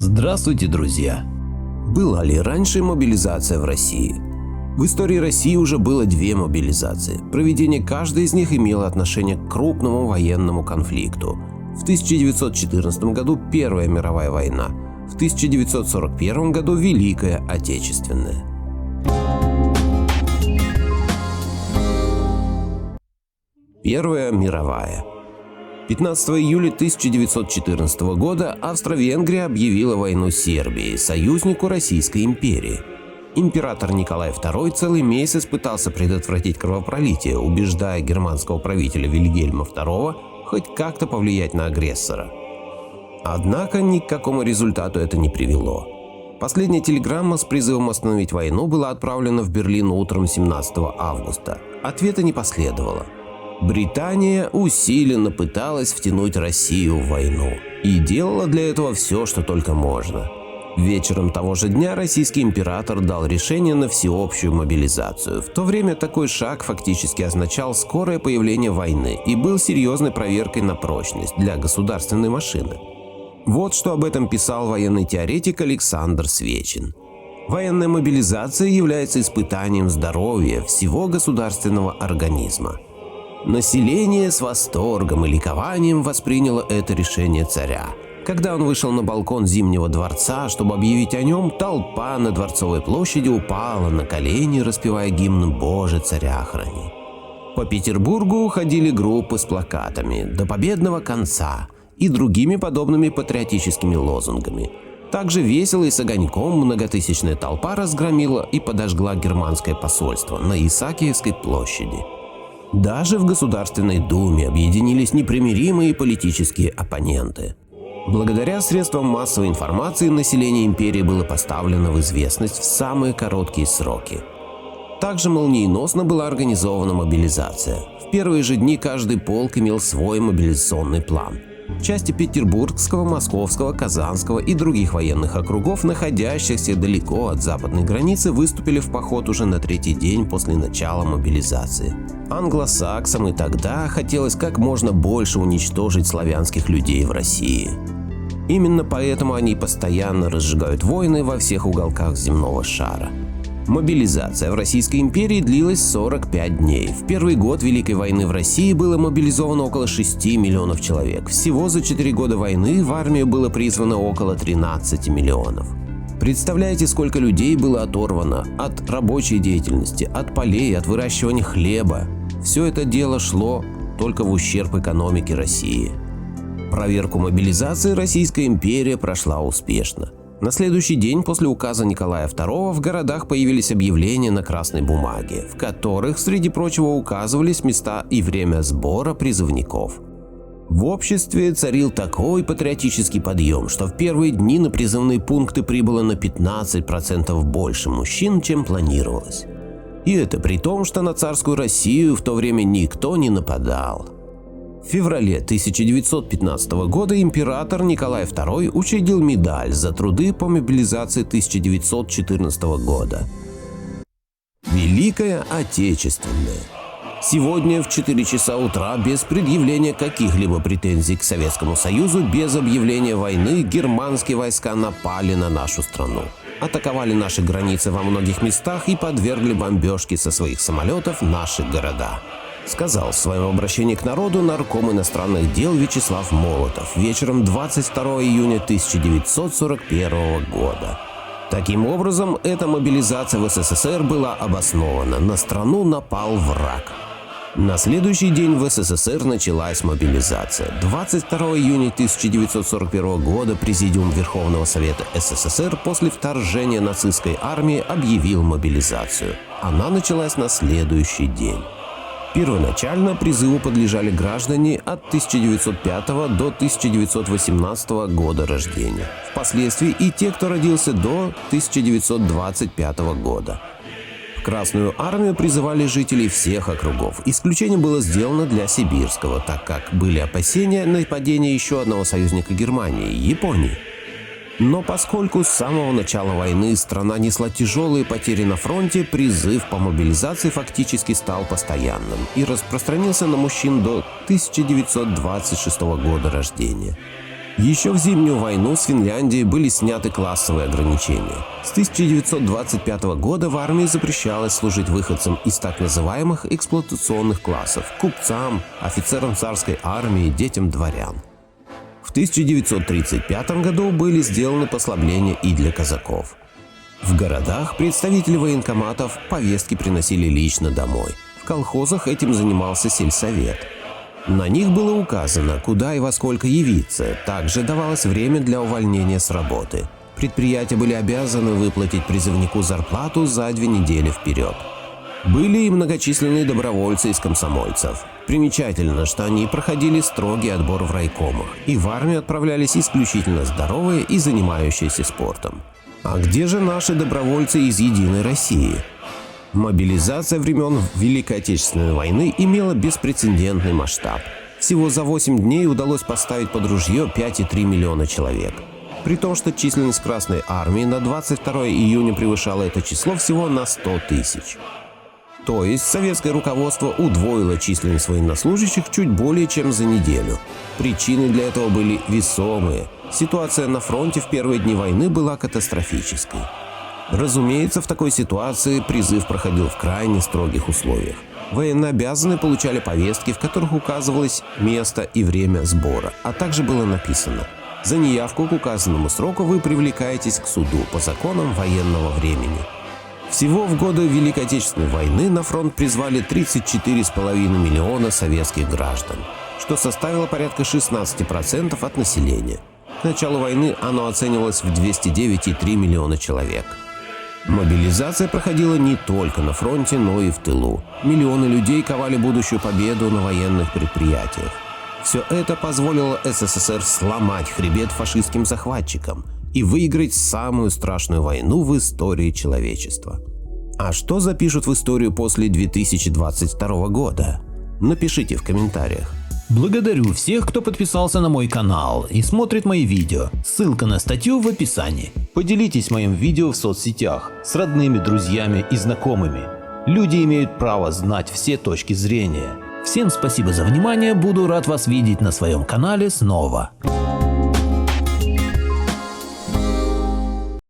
Здравствуйте, друзья! Была ли раньше мобилизация в России? В истории России уже было две мобилизации. Проведение каждой из них имело отношение к крупному военному конфликту. В 1914 году Первая мировая война, в 1941 году Великая Отечественная. Первая мировая. 15 июля 1914 года Австро-Венгрия объявила войну Сербии, союзнику Российской империи. Император Николай II целый месяц пытался предотвратить кровопролитие, убеждая германского правителя Вильгельма II хоть как-то повлиять на агрессора. Однако ни к какому результату это не привело. Последняя телеграмма с призывом остановить войну была отправлена в Берлин утром 17 августа. Ответа не последовало. Британия усиленно пыталась втянуть Россию в войну и делала для этого все, что только можно. Вечером того же дня российский император дал решение на всеобщую мобилизацию. В то время такой шаг фактически означал скорое появление войны и был серьезной проверкой на прочность для государственной машины. Вот что об этом писал военный теоретик Александр Свечин. Военная мобилизация является испытанием здоровья всего государственного организма. Население с восторгом и ликованием восприняло это решение царя. Когда он вышел на балкон Зимнего дворца, чтобы объявить о нем, толпа на Дворцовой площади упала на колени, распевая гимн «Боже, царя храни». По Петербургу ходили группы с плакатами «До победного конца» и другими подобными патриотическими лозунгами. Также весело и с огоньком многотысячная толпа разгромила и подожгла германское посольство на Исаакиевской площади. Даже в Государственной Думе объединились непримиримые политические оппоненты. Благодаря средствам массовой информации население империи было поставлено в известность в самые короткие сроки. Также молниеносно была организована мобилизация. В первые же дни каждый полк имел свой мобилизационный план. Части Петербургского, Московского, Казанского и других военных округов, находящихся далеко от западной границы, выступили в поход уже на третий день после начала мобилизации. Англосаксам и тогда хотелось как можно больше уничтожить славянских людей в России. Именно поэтому они постоянно разжигают войны во всех уголках земного шара. Мобилизация в Российской империи длилась 45 дней. В первый год Великой войны в России было мобилизовано около 6 миллионов человек. Всего за 4 года войны в армию было призвано около 13 миллионов. Представляете, сколько людей было оторвано от рабочей деятельности, от полей, от выращивания хлеба. Все это дело шло только в ущерб экономике России. Проверку мобилизации Российская империя прошла успешно. На следующий день после указа Николая II в городах появились объявления на красной бумаге, в которых, среди прочего, указывались места и время сбора призывников. В обществе царил такой патриотический подъем, что в первые дни на призывные пункты прибыло на 15% больше мужчин, чем планировалось. И это при том, что на царскую Россию в то время никто не нападал. В феврале 1915 года император Николай II учредил медаль за труды по мобилизации 1914 года. Великая Отечественная. Сегодня в 4 часа утра без предъявления каких-либо претензий к Советскому Союзу, без объявления войны, германские войска напали на нашу страну. Атаковали наши границы во многих местах и подвергли бомбежке со своих самолетов наши города. Сказал в своем обращении к народу нарком иностранных дел Вячеслав Молотов вечером 22 июня 1941 года. Таким образом, эта мобилизация в СССР была обоснована. На страну напал враг. На следующий день в СССР началась мобилизация. 22 июня 1941 года Президиум Верховного Совета СССР после вторжения нацистской армии объявил мобилизацию. Она началась на следующий день. Первоначально призыву подлежали граждане от 1905 до 1918 года рождения. Впоследствии и те, кто родился до 1925 года. В Красную армию призывали жителей всех округов. Исключение было сделано для сибирского, так как были опасения нападения еще одного союзника Германии – Японии. Но поскольку с самого начала войны страна несла тяжелые потери на фронте, призыв по мобилизации фактически стал постоянным и распространился на мужчин до 1926 года рождения. Еще в Зимнюю войну с Финляндией были сняты классовые ограничения. С 1925 года в армии запрещалось служить выходцам из так называемых эксплуатационных классов – купцам, офицерам царской армии, детям дворян. В 1935 году были сделаны послабления и для казаков. В городах представители военкоматов повестки приносили лично домой. В колхозах этим занимался сельсовет. На них было указано, куда и во сколько явиться, также давалось время для увольнения с работы. Предприятия были обязаны выплатить призывнику зарплату за 2 недели вперед. Были и многочисленные добровольцы из комсомольцев. Примечательно, что они проходили строгий отбор в райкомах, и в армию отправлялись исключительно здоровые и занимающиеся спортом. А где же наши добровольцы из «Единой России»? Мобилизация времен Великой Отечественной войны имела беспрецедентный масштаб. Всего за 8 дней удалось поставить под ружье 5,3 миллиона человек. При том, что численность Красной Армии на 22 июня превышала это число всего на 100 тысяч. То есть советское руководство удвоило численность военнослужащих чуть более чем за неделю. Причины для этого были весомые. Ситуация на фронте в первые дни войны была катастрофической. Разумеется, в такой ситуации призыв проходил в крайне строгих условиях. Военнообязанные получали повестки, в которых указывалось место и время сбора, а также было написано: за неявку к указанному сроку вы привлекаетесь к суду по законам военного времени. Всего в годы Великой Отечественной войны на фронт призвали 34,5 миллиона советских граждан, что составило порядка 16% от населения. К началу войны оно оценивалось в 209,3 миллиона человек. Мобилизация проходила не только на фронте, но и в тылу. Миллионы людей ковали будущую победу на военных предприятиях. Все это позволило СССР сломать хребет фашистским захватчикам и выиграть самую страшную войну в истории человечества. А что запишут в историю после 2022 года? Напишите в комментариях. Благодарю всех, кто подписался на мой канал и смотрит мои видео. Ссылка на статью в описании. Поделитесь моим видео в соцсетях с родными, друзьями и знакомыми. Люди имеют право знать все точки зрения. Всем спасибо за внимание, буду рад вас видеть на своем канале снова.